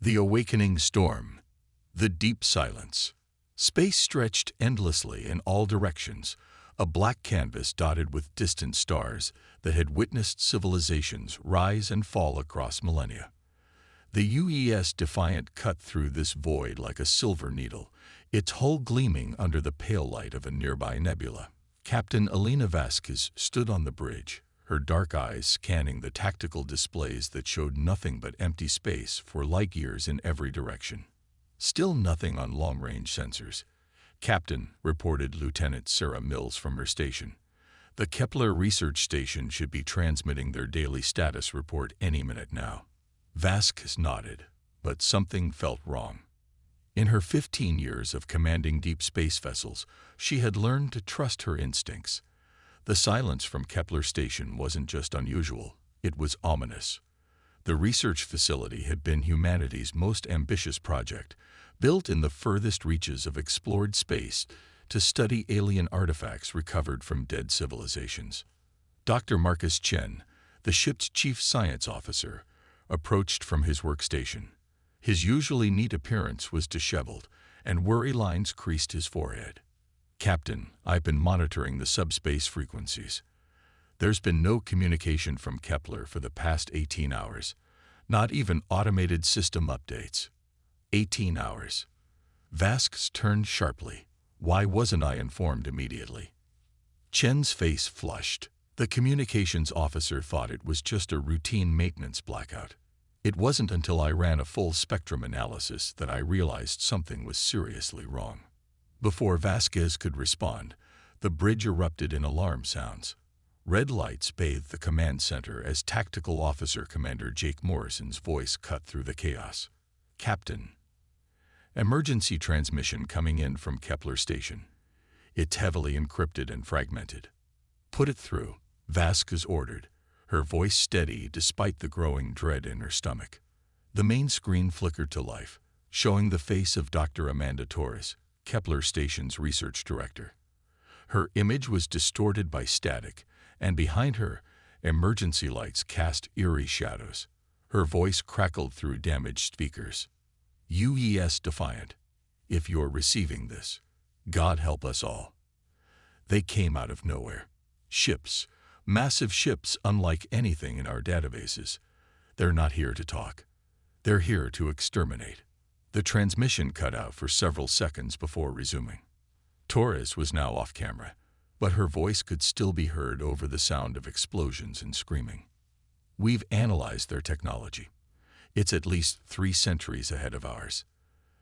The awakening storm. The deep silence. Space stretched endlessly in all directions, a black canvas dotted with distant stars that had witnessed civilizations rise and fall across millennia. The UES Defiant cut through this void like a silver needle, its hull gleaming under the pale light of a nearby nebula. Captain Elena Vasquez stood on the bridge, her dark eyes scanning the tactical displays that showed nothing but empty space for light years in every direction. Still nothing on long-range sensors. "Captain," reported Lieutenant Sarah Mills from her station. "The Kepler research station should be transmitting their daily status report any minute now." Vasquez nodded, but something felt wrong. In her 15 years of commanding deep space vessels, she had learned to trust her instincts. The silence from Kepler station wasn't just unusual, it was ominous. The research facility had been humanity's most ambitious project, built in the furthest reaches of explored space to study alien artifacts recovered from dead civilizations. Dr. Marcus Chen, the ship's chief science officer, approached from his workstation. His usually neat appearance was disheveled, and worry lines creased his forehead. "Captain, I've been monitoring the subspace frequencies. There's been no communication from Kepler for the past 18 hours. Not even automated system updates." 18 hours. Vasquez turned sharply. Why wasn't I informed immediately? Chen's face flushed. The communications officer thought it was just a routine maintenance blackout. It wasn't until I ran a full spectrum analysis that I realized something was seriously wrong. Before Vasquez could respond, the bridge erupted in alarm sounds. Red lights bathed the command center as Tactical Officer Commander Jake Morrison's voice cut through the chaos. "Captain. Emergency transmission coming in from Kepler station. It's heavily encrypted and fragmented." "Put it through," Vasquez ordered, her voice steady despite the growing dread in her stomach. The main screen flickered to life, showing the face of Dr. Amanda Torres, Kepler station's research director. Her image was distorted by static, and behind her, emergency lights cast eerie shadows. Her voice crackled through damaged speakers. "UES Defiant, if you're receiving this, God help us all." They came out of nowhere. Ships, massive ships unlike anything in our databases. They're not here to talk. They're here to exterminate. The transmission cut out for several seconds before resuming. Torres was now off camera, but her voice could still be heard over the sound of explosions and screaming. "We've analyzed their technology. It's at least 3 centuries ahead of ours.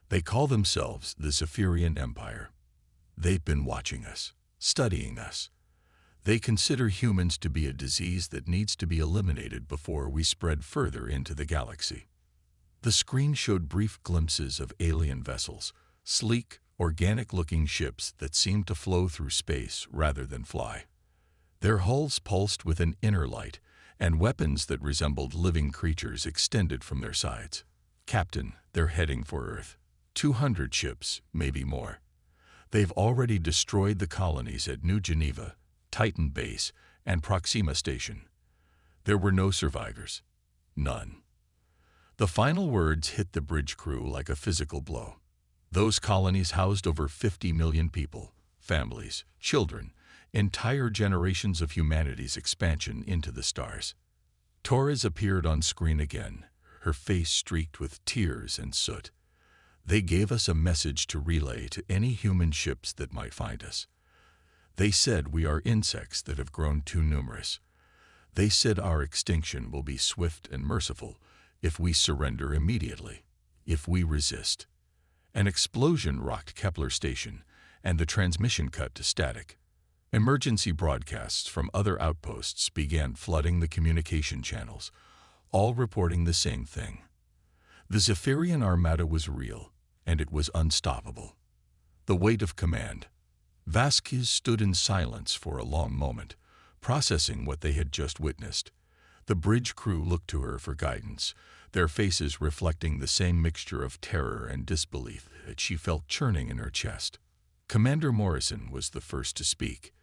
They call themselves the Zephyrian Empire. They've been watching us, studying us. They consider humans to be a disease that needs to be eliminated before we spread further into the galaxy." The screen showed brief glimpses of alien vessels, sleek, organic-looking ships that seemed to flow through space rather than fly. Their hulls pulsed with an inner light, and weapons that resembled living creatures extended from their sides. "Captain, they're heading for Earth. 200 ships, maybe more. They've already destroyed the colonies at New Geneva, Titan Base, and Proxima Station. There were no survivors. None." The final words hit the bridge crew like a physical blow. Those colonies housed over 50 million people, families, children, entire generations of humanity's expansion into the stars. Torres appeared on screen again, her face streaked with tears and soot. "They gave us a message to relay to any human ships that might find us. They said we are insects that have grown too numerous. They said our extinction will be swift and merciful if we surrender immediately, if we resist." An explosion rocked Kepler station, and the transmission cut to static. Emergency broadcasts from other outposts began flooding the communication channels, all reporting the same thing. The Zephyrian Armada was real, and it was unstoppable. The weight of command. Vasquez stood in silence for a long moment, processing what they had just witnessed. The bridge crew looked to her for guidance, their faces reflecting the same mixture of terror and disbelief that she felt churning in her chest. Commander Morrison was the first to speak.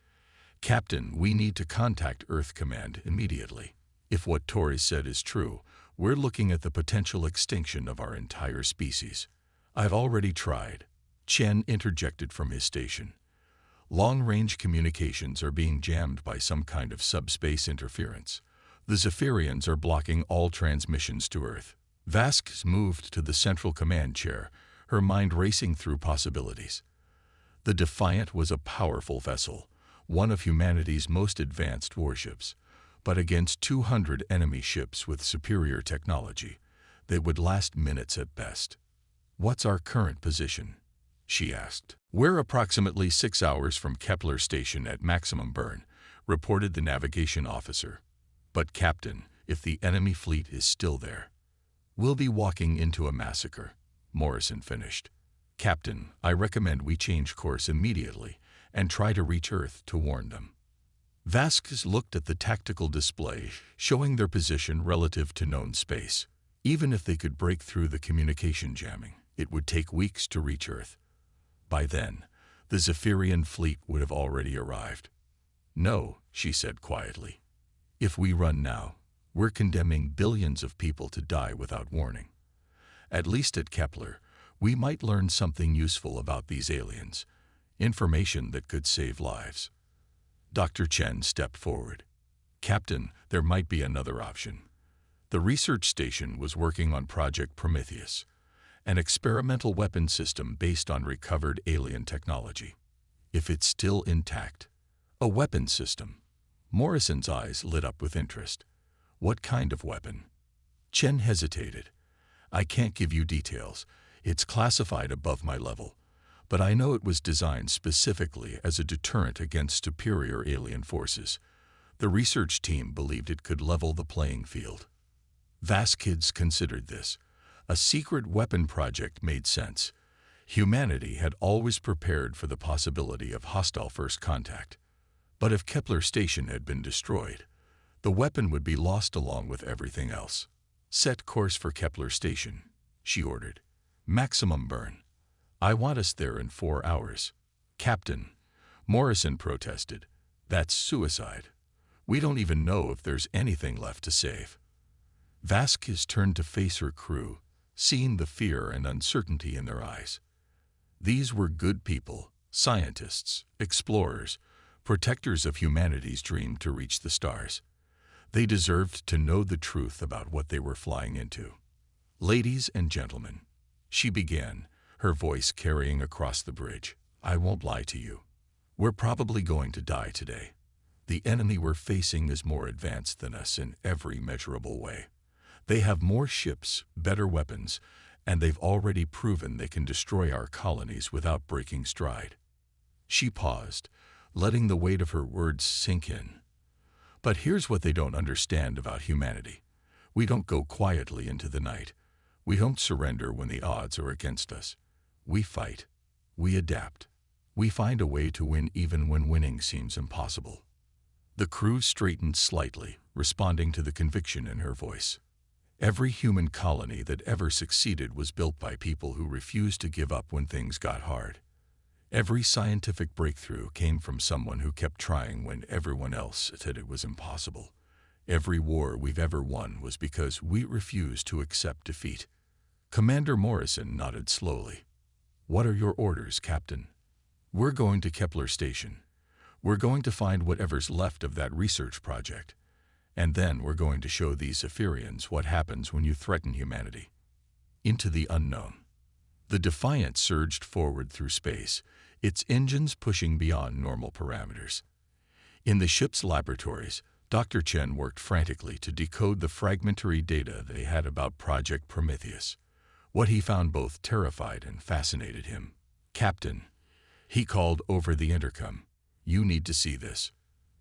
"Captain, we need to contact Earth Command immediately. If what Torres said is true, We're looking at the potential extinction of our entire species. I've already tried. Chen interjected from his station. Long-range communications are being jammed by some kind of subspace interference. The Zephyrians are blocking all transmissions to Earth. Vasquez moved to the central command chair, her mind racing through possibilities. The Defiant was a powerful vessel, one of humanity's most advanced warships. But against 200 enemy ships with superior technology, they would last minutes at best. "What's our current position?" she asked. "We're approximately 6 hours from Kepler Station at maximum burn," reported the navigation officer. "But Captain, if the enemy fleet is still there, we'll be walking into a massacre," Morrison finished. "Captain, I recommend we change course immediately and try to reach Earth to warn them." Vasquez looked at the tactical display, showing their position relative to known space. Even if they could break through the communication jamming, it would take weeks to reach Earth. By then, the Zephyrian fleet would have already arrived. "No," she said quietly. "If we run now, we're condemning billions of people to die without warning. At least at Kepler, we might learn something useful about these aliens, information that could save lives." Dr. Chen stepped forward. "Captain, there might be another option." The research station was working on Project Prometheus, an experimental weapon system based on recovered alien technology. "If it's still intact." "A weapon system?" Morrison's eyes lit up with interest. "What kind of weapon?" Chen hesitated. "I can't give you details. It's classified above my level. But I know it was designed specifically as a deterrent against superior alien forces. The research team believed it could level the playing field." Vasquez considered this. A secret weapon project made sense. Humanity had always prepared for the possibility of hostile first contact. But if Kepler Station had been destroyed, the weapon would be lost along with everything else. "Set course for Kepler Station," she ordered. "Maximum burn. I want us there in 4 hours." "Captain," Morrison protested, "that's suicide. We don't even know if there's anything left to save." Vasquez turned to face her crew, seeing the fear and uncertainty in their eyes. These were good people, scientists, explorers, protectors of humanity's dream to reach the stars. They deserved to know the truth about what they were flying into. "Ladies and gentlemen," she began, her voice carrying across the bridge, "I won't lie to you. We're probably going to die today. The enemy we're facing is more advanced than us in every measurable way. They have more ships, better weapons, and they've already proven they can destroy our colonies without breaking stride." She paused, letting the weight of her words sink in. "But here's what they don't understand about humanity. We don't go quietly into the night. We don't surrender when the odds are against us. We fight. We adapt. We find a way to win even when winning seems impossible." The crew straightened slightly, responding to the conviction in her voice. Every human colony that ever succeeded was built by people who refused to give up when things got hard. Every scientific breakthrough came from someone who kept trying when everyone else said it was impossible. Every war we've ever won was because we refused to accept defeat. Commander Morrison nodded slowly. "What are your orders, Captain?" "We're going to Kepler Station. We're going to find whatever's left of that research project. And then we're going to show these Zephyrians what happens when you threaten humanity." Into the unknown. The Defiance surged forward through space, its engines pushing beyond normal parameters. In the ship's laboratories, Dr. Chen worked frantically to decode the fragmentary data they had about Project Prometheus. What he found both terrified and fascinated him. "Captain," he called over the intercom, "you need to see this."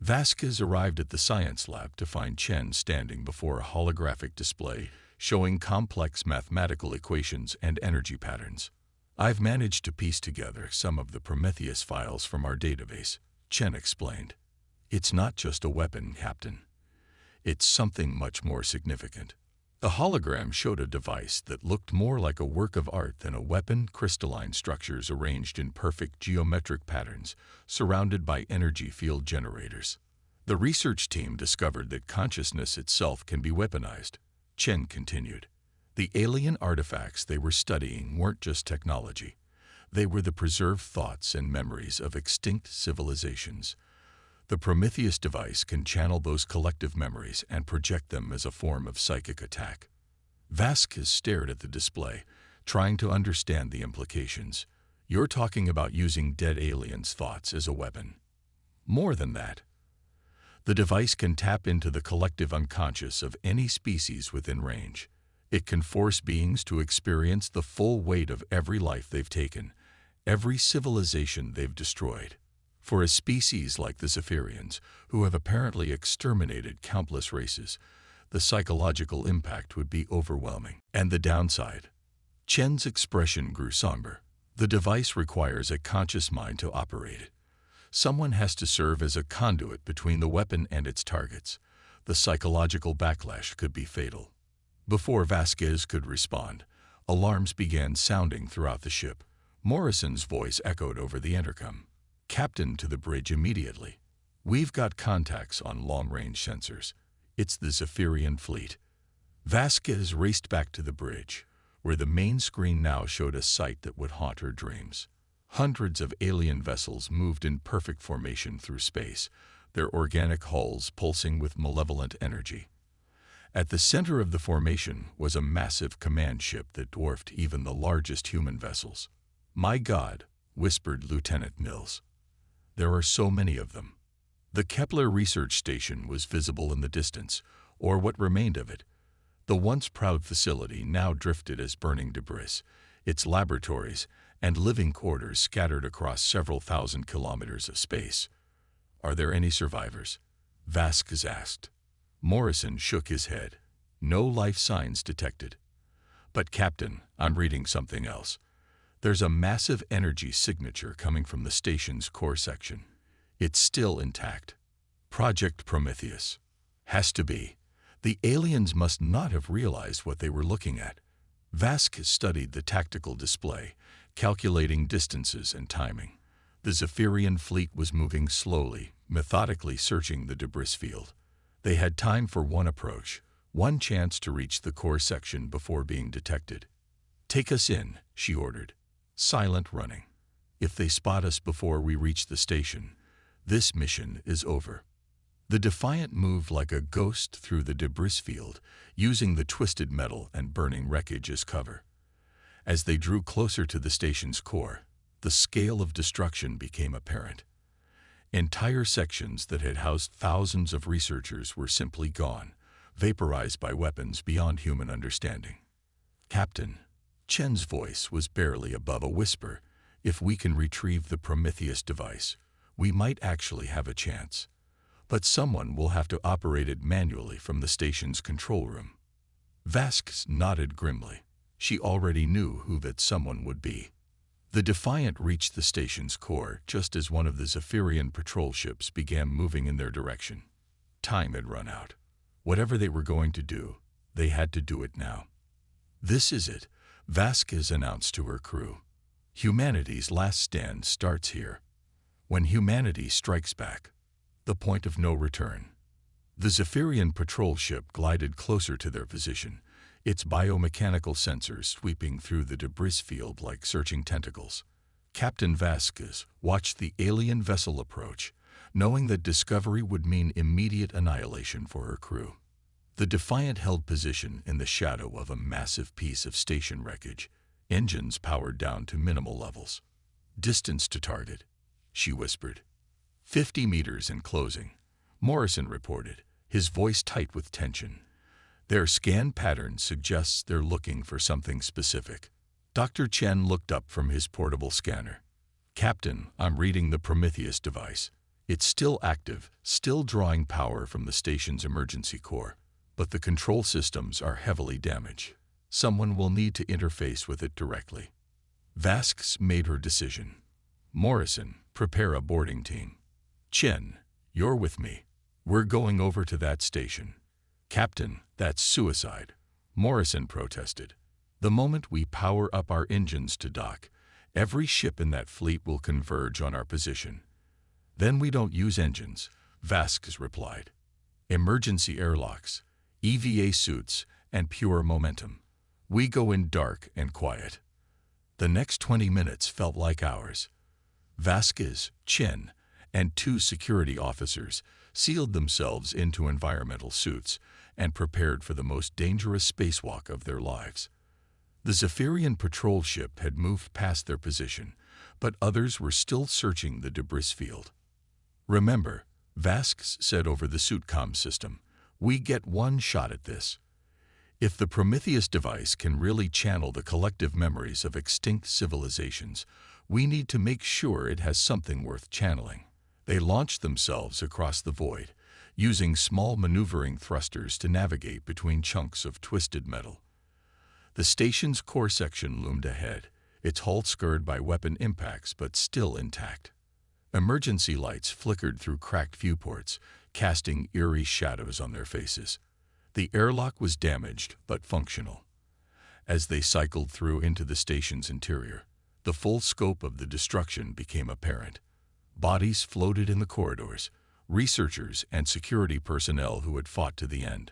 Vasquez arrived at the science lab to find Chen standing before a holographic display showing complex mathematical equations and energy patterns. "I've managed to piece together some of the Prometheus files from our database," Chen explained. "It's not just a weapon, Captain. It's something much more significant." The hologram showed a device that looked more like a work of art than a weapon, crystalline structures arranged in perfect geometric patterns, surrounded by energy field generators. The research team discovered that consciousness itself can be weaponized. Chen continued. The alien artifacts they were studying weren't just technology. They were the preserved thoughts and memories of extinct civilizations. The Prometheus device can channel those collective memories and project them as a form of psychic attack. Vasquez stared at the display, trying to understand the implications. You're talking about using dead aliens' thoughts as a weapon. More than that. The device can tap into the collective unconscious of any species within range. It can force beings to experience the full weight of every life they've taken, every civilization they've destroyed. For a species like the Zephyrians, who have apparently exterminated countless races, the psychological impact would be overwhelming. And the downside? Chen's expression grew somber. The device requires a conscious mind to operate it. Someone has to serve as a conduit between the weapon and its targets. The psychological backlash could be fatal. Before Vasquez could respond, alarms began sounding throughout the ship. Morrison's voice echoed over the intercom. Captain, to the bridge immediately. We've got contacts on long-range sensors. It's the Zephyrian fleet. Vasquez raced back to the bridge, where the main screen now showed a sight that would haunt her dreams. Hundreds of alien vessels moved in perfect formation through space, their organic hulls pulsing with malevolent energy. At the center of the formation was a massive command ship that dwarfed even the largest human vessels. "My God," whispered Lieutenant Mills. "There are so many of them." The Kepler research station was visible in the distance, or what remained of it. The once proud facility now drifted as burning debris, its laboratories and living quarters scattered across several thousand kilometers of space. "Are there any survivors?" Vasquez asked. Morrison shook his head. "No life signs detected." "But Captain, I'm reading something else. There's a massive energy signature coming from the station's core section. It's still intact. Project Prometheus. Has to be. The aliens must not have realized what they were looking at." Vasquez studied the tactical display, calculating distances and timing. The Zephyrian fleet was moving slowly, methodically searching the debris field. They had time for one approach, one chance to reach the core section before being detected. "Take us in," she ordered. "Silent running. If they spot us before we reach the station, this mission is over." The Defiant moved like a ghost through the debris field, using the twisted metal and burning wreckage as cover. As they drew closer to the station's core, the scale of destruction became apparent. Entire sections that had housed thousands of researchers were simply gone, vaporized by weapons beyond human understanding. "Captain," Chen's voice was barely above a whisper, "if we can retrieve the Prometheus device, we might actually have a chance. But someone will have to operate it manually from the station's control room." Vasquez nodded grimly. She already knew who that someone would be. The Defiant reached the station's core just as one of the Zephyrian patrol ships began moving in their direction. Time had run out. Whatever they were going to do, they had to do it now. "This is it," Vasquez announced to her crew. "Humanity's last stand starts here. When humanity strikes back, the point of no return." The Zephyrian patrol ship glided closer to their position, its biomechanical sensors sweeping through the debris field like searching tentacles. Captain Vasquez watched the alien vessel approach, knowing that discovery would mean immediate annihilation for her crew. The Defiant held position in the shadow of a massive piece of station wreckage, engines powered down to minimal levels. "Distance to target," she whispered. 50 meters in closing," Morrison reported, his voice tight with tension. "Their scan pattern suggests they're looking for something specific." Dr. Chen looked up from his portable scanner. "Captain, I'm reading the Prometheus device. It's still active, still drawing power from the station's emergency core, but the control systems are heavily damaged. Someone will need to interface with it directly." Vasquez made her decision. "Morrison, prepare a boarding team. Chen, you're with me. We're going over to that station." "Captain, that's suicide," Morrison protested. "The moment we power up our engines to dock, every ship in that fleet will converge on our position." "Then we don't use engines," Vasquez replied. "Emergency airlocks, EVA suits, and pure momentum. We go in dark and quiet. The next 20 minutes felt like hours. Vasquez, Chen, and 2 security officers sealed themselves into environmental suits and prepared for the most dangerous spacewalk of their lives. The Zephyrian patrol ship had moved past their position, but others were still searching the debris field. "Remember," Vasquez said over the suitcom system, "we get one shot at this. If the Prometheus device can really channel the collective memories of extinct civilizations, we need to make sure it has something worth channeling." They launched themselves across the void, using small maneuvering thrusters to navigate between chunks of twisted metal. The station's core section loomed ahead, its hull scarred by weapon impacts but still intact. Emergency lights flickered through cracked viewports, casting eerie shadows on their faces. The airlock was damaged but functional. As they cycled through into the station's interior, the full scope of the destruction became apparent. Bodies floated in the corridors, researchers and security personnel who had fought to the end.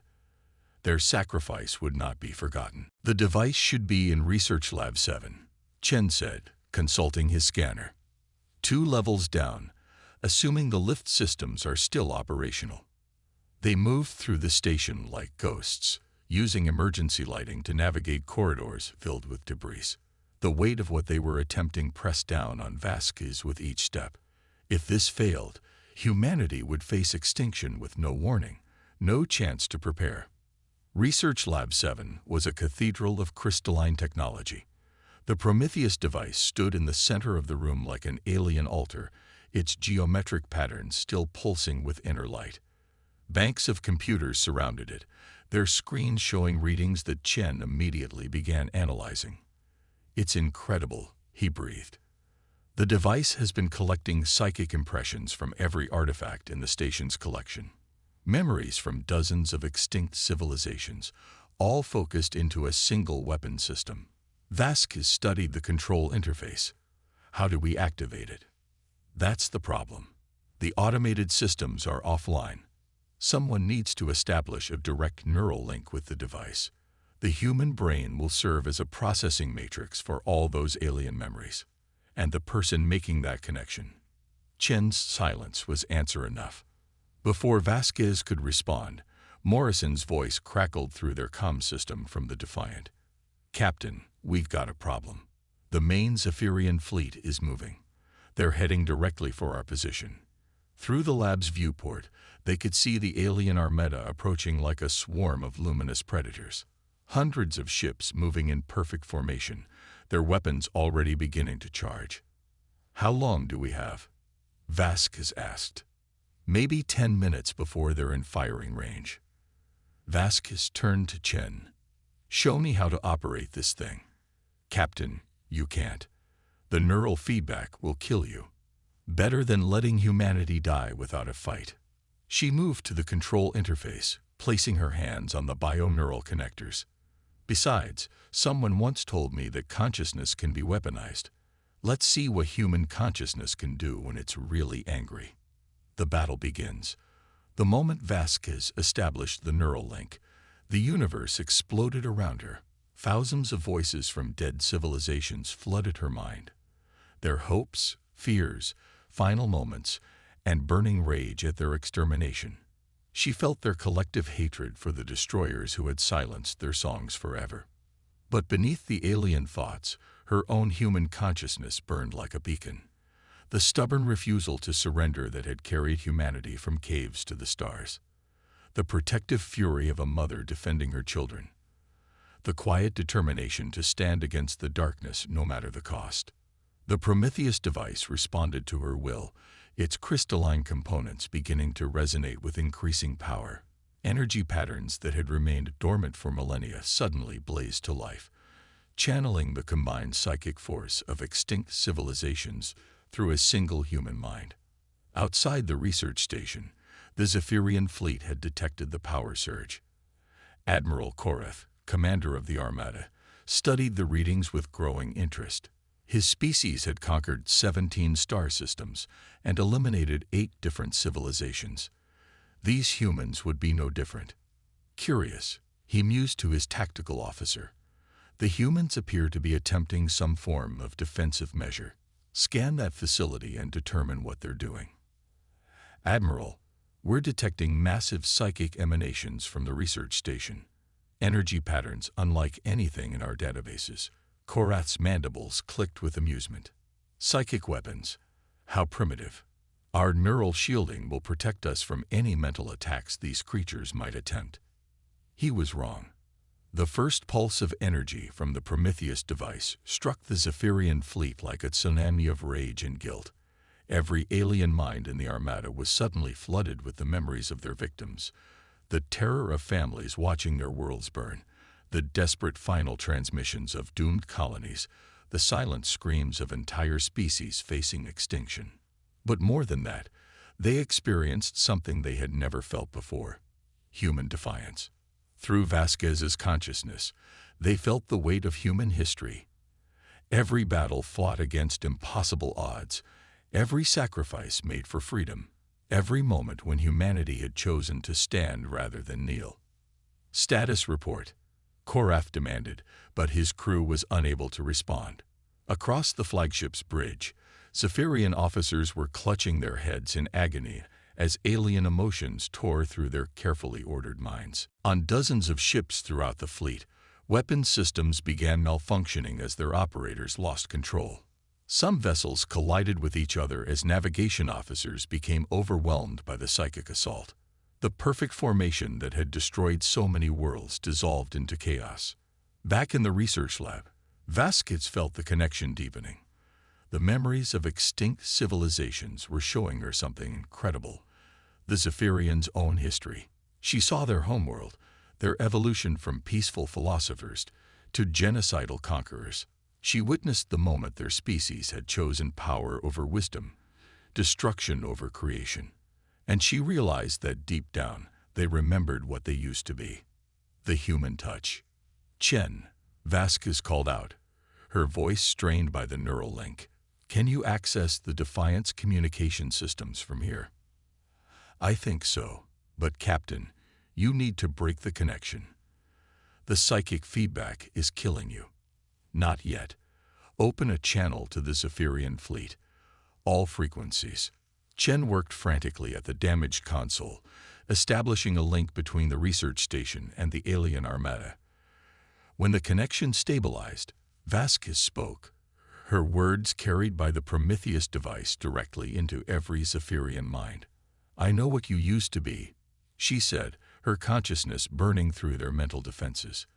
Their sacrifice would not be forgotten. "The device should be in Research Lab 7, Chen said, consulting his scanner. 2 levels down, assuming the lift systems are still operational." They moved through the station like ghosts, using emergency lighting to navigate corridors filled with debris. The weight of what they were attempting pressed down on Vasquez with each step. If this failed, humanity would face extinction with no warning, no chance to prepare. Research Lab 7 was a cathedral of crystalline technology. The Prometheus device stood in the center of the room like an alien altar, its geometric patterns still pulsing with inner light. Banks of computers surrounded it, their screens showing readings that Chen immediately began analyzing. "It's incredible," he breathed. "The device has been collecting psychic impressions from every artifact in the station's collection. Memories from dozens of extinct civilizations, all focused into a single weapon system." Vasquez studied the control interface. "How do we activate it?" "That's the problem. The automated systems are offline. Someone needs to establish a direct neural link with the device. The human brain will serve as a processing matrix for all those alien memories. And the person making that connection." Chen's silence was answer enough. Before Vasquez could respond, Morrison's voice crackled through their comm system from the Defiant. "Captain, we've got a problem. The main Zephyrian fleet is moving. They're heading directly for our position." Through the lab's viewport, they could see the alien armada approaching like a swarm of luminous predators. Hundreds of ships moving in perfect formation, their weapons already beginning to charge. "How long do we have?" Vasquez asked. "Maybe 10 minutes before they're in firing range." Vasquez turned to Chen. "Show me how to operate this thing." "Captain, you can't. The neural feedback will kill you. Better than letting humanity die without a fight." She moved to the control interface, placing her hands on the bioneural connectors. "Besides, someone once told me that consciousness can be weaponized. Let's see what human consciousness can do when it's really angry." The battle begins. The moment Vasquez established the neural link, the universe exploded around her. Thousands of voices from dead civilizations flooded her mind. Their hopes, fears, final moments, and burning rage at their extermination. She felt their collective hatred for the destroyers who had silenced their songs forever. But beneath the alien thoughts, her own human consciousness burned like a beacon. The stubborn refusal to surrender that had carried humanity from caves to the stars. The protective fury of a mother defending her children. The quiet determination to stand against the darkness no matter the cost. The Prometheus device responded to her will, its crystalline components beginning to resonate with increasing power. Energy patterns that had remained dormant for millennia suddenly blazed to life, channeling the combined psychic force of extinct civilizations through a single human mind. Outside the research station, the Zephyrian fleet had detected the power surge. Admiral Korath, commander of the Armada, studied the readings with growing interest. His species had conquered 17 star systems and eliminated 8 different civilizations. These humans would be no different. Curious, He mused to his tactical officer. The humans appear to be attempting some form of defensive measure. Scan that facility and determine what they're doing. Admiral, we're detecting massive psychic emanations from the research station. Energy patterns unlike anything in our databases. Korath's mandibles clicked with amusement. Psychic weapons. How primitive. Our neural shielding will protect us from any mental attacks these creatures might attempt. He was wrong. The first pulse of energy from the Prometheus device struck the Zephyrian fleet like a tsunami of rage and guilt. Every alien mind in the Armada was suddenly flooded with the memories of their victims, the terror of families watching their worlds burn, the desperate final transmissions of doomed colonies, the silent screams of entire species facing extinction. But more than that, they experienced something they had never felt before: human defiance. Through Vasquez's consciousness, they felt the weight of human history. Every battle fought against impossible odds, every sacrifice made for freedom, every moment when humanity had chosen to stand rather than kneel. Status report, Korath demanded, but his crew was unable to respond. Across the flagship's bridge, Zephyrian officers were clutching their heads in agony as alien emotions tore through their carefully ordered minds. On dozens of ships throughout the fleet, weapons systems began malfunctioning as their operators lost control. Some vessels collided with each other as navigation officers became overwhelmed by the psychic assault. The perfect formation that had destroyed so many worlds dissolved into chaos. Back in the research lab, Vasquez felt the connection deepening. The memories of extinct civilizations were showing her something incredible: the Zephyrians' own history. She saw their homeworld, their evolution from peaceful philosophers to genocidal conquerors. She witnessed the moment their species had chosen power over wisdom, destruction over creation. And she realized that deep down, they remembered what they used to be: the human touch. "Chen," Vasquez called out, her voice strained by the neural link. "Can you access the Defiance communication systems from here?" "I think so, but Captain, you need to break the connection. The psychic feedback is killing you." "Not yet. Open a channel to the Zephyrian fleet. All frequencies." Chen worked frantically at the damaged console, establishing a link between the research station and the alien armada. When the connection stabilized, Vasquez spoke, her words carried by the Prometheus device directly into every Zephyrian mind. "I know what you used to be," she said, her consciousness burning through their mental defenses.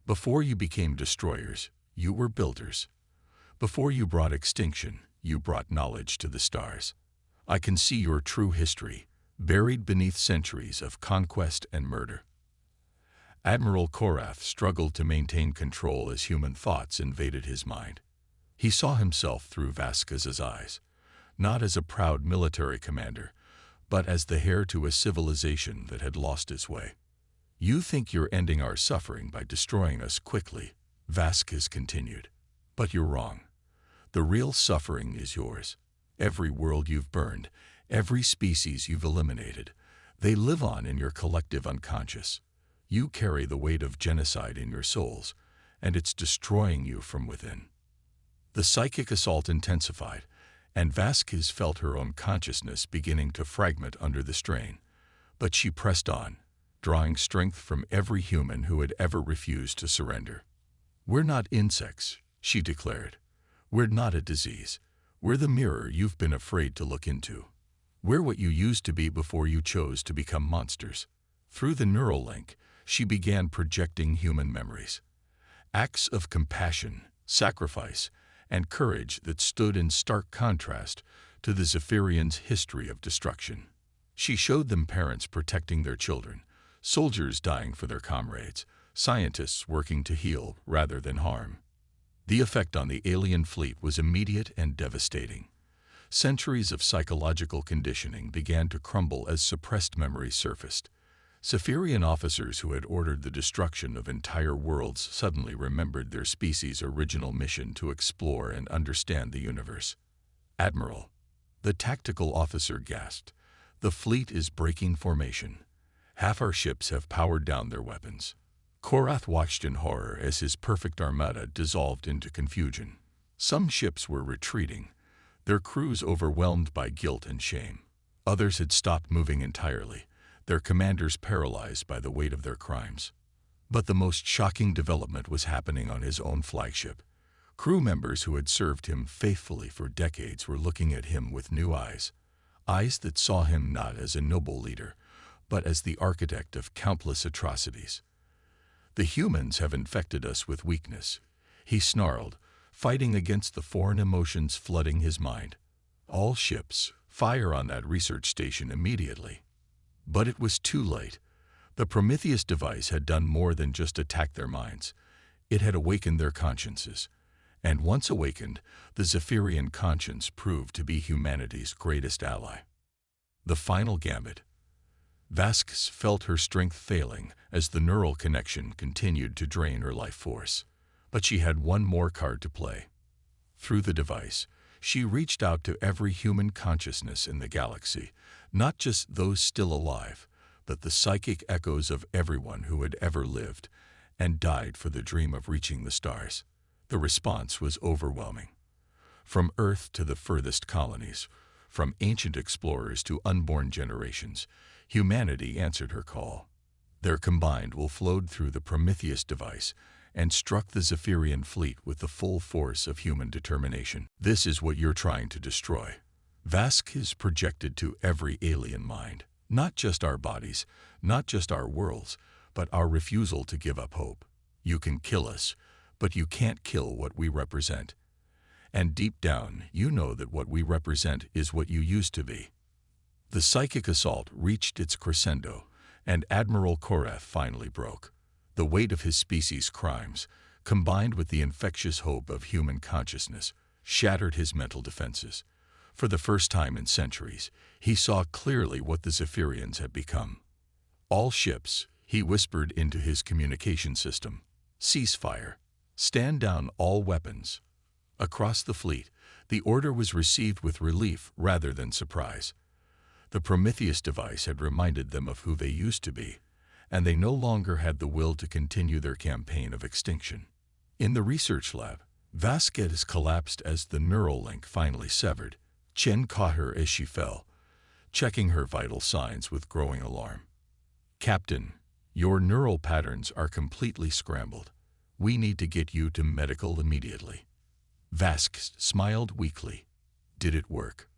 "Before you became destroyers, you were builders. Before you brought extinction, you brought knowledge to the stars. I can see your true history, buried beneath centuries of conquest and murder." Admiral Korath struggled to maintain control as human thoughts invaded his mind. He saw himself through Vasquez's eyes, not as a proud military commander, but as the heir to a civilization that had lost its way. "You think you're ending our suffering by destroying us quickly," Vasquez continued. "But you're wrong. The real suffering is yours. Every world you've burned, every species you've eliminated, they live on in your collective unconscious. You carry the weight of genocide in your souls, and it's destroying you from within." The psychic assault intensified, and Vasquez felt her own consciousness beginning to fragment under the strain. But she pressed on, drawing strength from every human who had ever refused to surrender. "We're not insects," she declared. "We're not a disease. We're the mirror you've been afraid to look into. We're what you used to be before you chose to become monsters." Through the neural link, she began projecting human memories. Acts of compassion, sacrifice, and courage that stood in stark contrast to the Zephyrians' history of destruction. She showed them parents protecting their children, soldiers dying for their comrades, scientists working to heal rather than harm. The effect on the alien fleet was immediate and devastating. Centuries of psychological conditioning began to crumble as suppressed memories surfaced. Zephyrian officers who had ordered the destruction of entire worlds suddenly remembered their species' original mission to explore and understand the universe. "Admiral," the tactical officer gasped, "the fleet is breaking formation. Half our ships have powered down their weapons." Korath watched in horror as his perfect armada dissolved into confusion. Some ships were retreating, their crews overwhelmed by guilt and shame. Others had stopped moving entirely, their commanders paralyzed by the weight of their crimes. But the most shocking development was happening on his own flagship. Crew members who had served him faithfully for decades were looking at him with new eyes, eyes that saw him not as a noble leader, but as the architect of countless atrocities. "The humans have infected us with weakness," he snarled, fighting against the foreign emotions flooding his mind. "All ships, fire on that research station immediately." But it was too late. The Prometheus device had done more than just attack their minds. It had awakened their consciences. And once awakened, the Zephyrian conscience proved to be humanity's greatest ally. The final gambit. Vasquez felt her strength failing as the neural connection continued to drain her life force. But she had one more card to play. Through the device, she reached out to every human consciousness in the galaxy, not just those still alive, but the psychic echoes of everyone who had ever lived and died for the dream of reaching the stars. The response was overwhelming. From Earth to the furthest colonies, from ancient explorers to unborn generations, humanity answered her call. Their combined will flowed through the Prometheus device and struck the Zephyrian fleet with the full force of human determination. "This is what you're trying to destroy." Vasquez projected to every alien mind, not just our bodies, not just our worlds, but our refusal to give up hope. "You can kill us, but you can't kill what we represent. And deep down, you know that what we represent is what you used to be." The psychic assault reached its crescendo, and Admiral Korath finally broke. The weight of his species' crimes, combined with the infectious hope of human consciousness, shattered his mental defenses. For the first time in centuries, he saw clearly what the Zephyrians had become. "All ships," he whispered into his communication system, "cease fire. Stand down all weapons." Across the fleet, the order was received with relief rather than surprise. The Prometheus device had reminded them of who they used to be, and they no longer had the will to continue their campaign of extinction. In the research lab, Vasquez collapsed as the neural link finally severed. Chen caught her as she fell, checking her vital signs with growing alarm. "Captain, your neural patterns are completely scrambled. We need to get you to medical immediately." Vasquez smiled weakly. Did it work?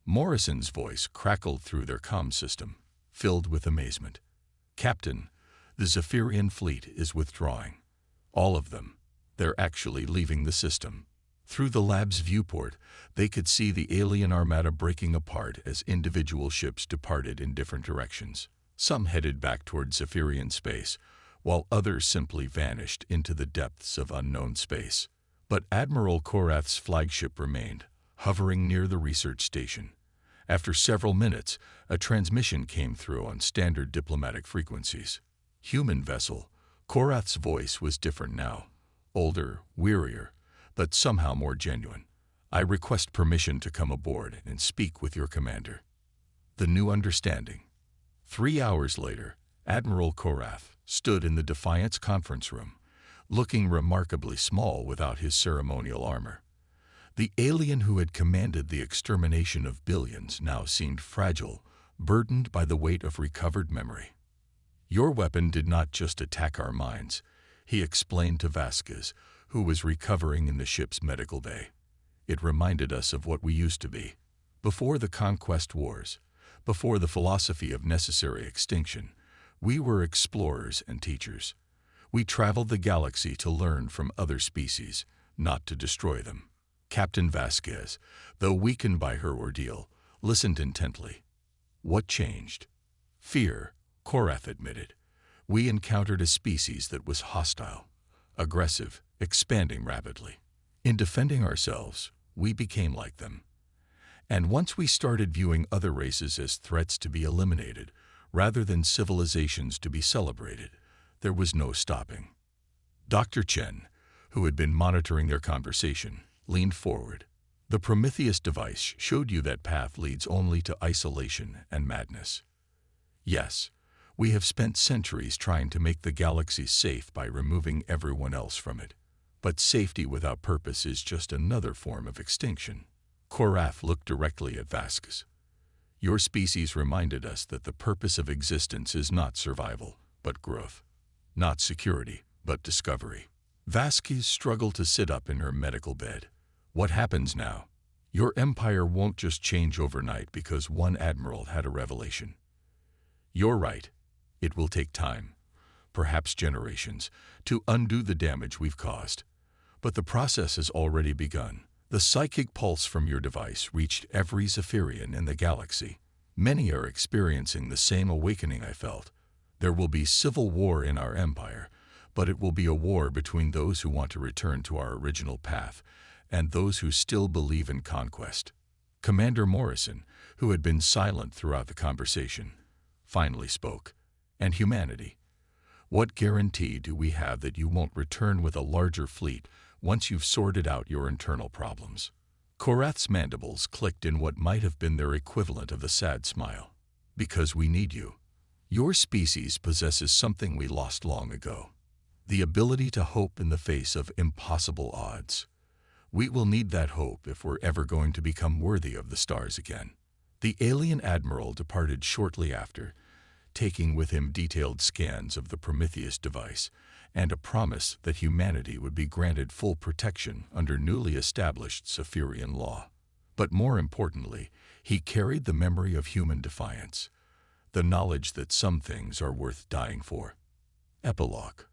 Morrison's voice crackled through their comm system, filled with amazement. "Captain, the Zephyrian fleet is withdrawing. All of them. They're actually leaving the system." Through the lab's viewport, they could see the alien armada breaking apart as individual ships departed in different directions. Some headed back toward Zephyrian space, while others simply vanished into the depths of unknown space. But Admiral Korath's flagship remained, hovering near the research station. After several minutes, a transmission came through on standard diplomatic frequencies. "Human vessel." Korath's voice was different now, older, wearier, but somehow more genuine. "I request permission to come aboard and speak with your commander." The new understanding. 3 hours later, Admiral Korath stood in the Defiance conference room, looking remarkably small without his ceremonial armor. The alien who had commanded the extermination of billions now seemed fragile, burdened by the weight of recovered memory. "Your weapon did not just attack our minds," he explained to Vasquez, who was recovering in the ship's medical bay. "It reminded us of what we used to be. Before the conquest wars, before the philosophy of necessary extinction, we were explorers and teachers. We traveled the galaxy to learn from other species, not to destroy them." Captain Vasquez, though weakened by her ordeal, listened intently. "What changed?" "Fear," Korath admitted. "We encountered a species that was hostile, aggressive, expanding rapidly. In defending ourselves, we became like them. And once we started viewing other races as threats to be eliminated, rather than civilizations to be celebrated, there was no stopping." Dr. Chen, who had been monitoring their conversation, leaned forward. "The Prometheus device showed you that path leads only to isolation and madness." "Yes, We have spent centuries trying to make the galaxy safe by removing everyone else from it. But safety without purpose is just another form of extinction. Korath looked directly at Vasquez. Your species reminded us that the purpose of existence is not survival, but growth. Not security, but discovery. Vasquez struggled to sit up in her medical bed. What happens now? Your empire won't just change overnight because one admiral had a revelation. You're right. It will take time, perhaps generations, to undo the damage we've caused. But the process has already begun. The psychic pulse from your device reached every Zephyrian in the galaxy. Many are experiencing the same awakening I felt. There will be civil war in our empire, but it will be a war between those who want to return to our original path and those who still believe in conquest. Commander Morrison, who had been silent throughout the conversation, finally spoke. And humanity. What guarantee do we have that you won't return with a larger fleet once you've sorted out your internal problems? Korath's mandibles clicked in what might have been their equivalent of a sad smile. Because we need you. Your species possesses something we lost long ago. The ability to hope in the face of impossible odds. We will need that hope if we're ever going to become worthy of the stars again. The alien admiral departed shortly after, taking with him detailed scans of the Prometheus device and a promise that humanity would be granted full protection under newly established Zephyrian law. But more importantly, he carried the memory of human defiance, the knowledge that some things are worth dying for. Epilogue.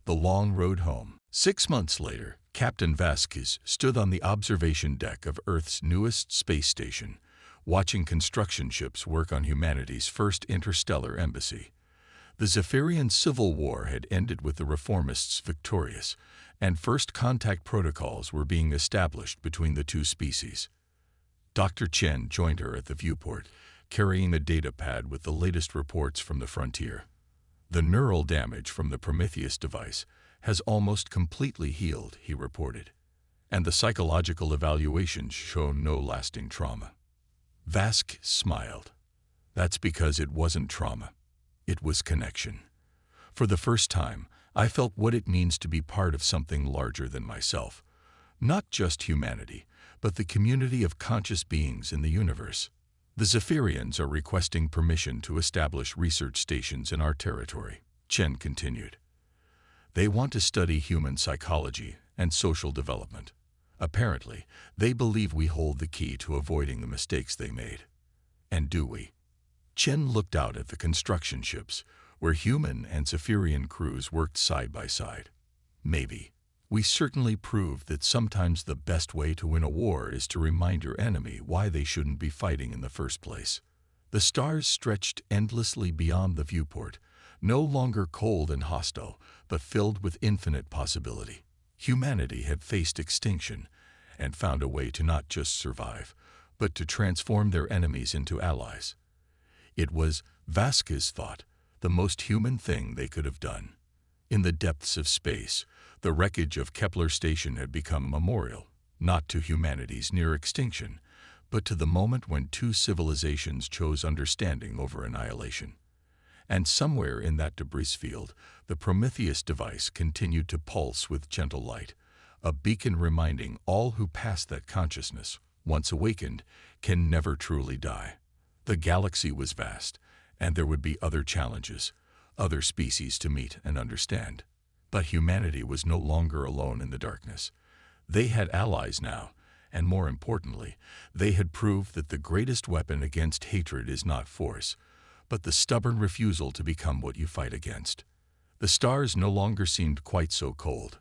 The long road home. 6 months later, Captain Vasquez stood on the observation deck of Earth's newest space station, watching construction ships work on humanity's first interstellar embassy. The Zephyrian Civil War had ended with the reformists victorious, and first contact protocols were being established between the two species. Dr. Chen joined her at the viewport, carrying a data pad with the latest reports from the frontier. The neural damage from the Prometheus device has almost completely healed, he reported, and the psychological evaluations show no lasting trauma. Vasquez smiled. That's because it wasn't trauma. It was connection. For the first time, I felt what it means to be part of something larger than myself. Not just humanity, but the community of conscious beings in the universe. The Zephyrians are requesting permission to establish research stations in our territory, Chen continued. They want to study human psychology and social development. Apparently, they believe we hold the key to avoiding the mistakes they made. And do we? Chen looked out at the construction ships, where human and Zephyrian crews worked side by side. Maybe. We certainly proved that sometimes the best way to win a war is to remind your enemy why they shouldn't be fighting in the first place. The stars stretched endlessly beyond the viewport, no longer cold and hostile, but filled with infinite possibility. Humanity had faced extinction and found a way to not just survive, but to transform their enemies into allies. It was, Vasquez thought, the most human thing they could have done. In the depths of space, the wreckage of Kepler Station had become a memorial, not to humanity's near extinction, but to the moment when two civilizations chose understanding over annihilation. And somewhere in that debris field, the Prometheus device continued to pulse with gentle light, a beacon reminding all who pass that consciousness, once awakened, can never truly die. The galaxy was vast, and there would be other challenges, other species to meet and understand. But humanity was no longer alone in the darkness. They had allies now, and more importantly, they had proved that the greatest weapon against hatred is not force, but the stubborn refusal to become what you fight against. The stars no longer seemed quite so cold.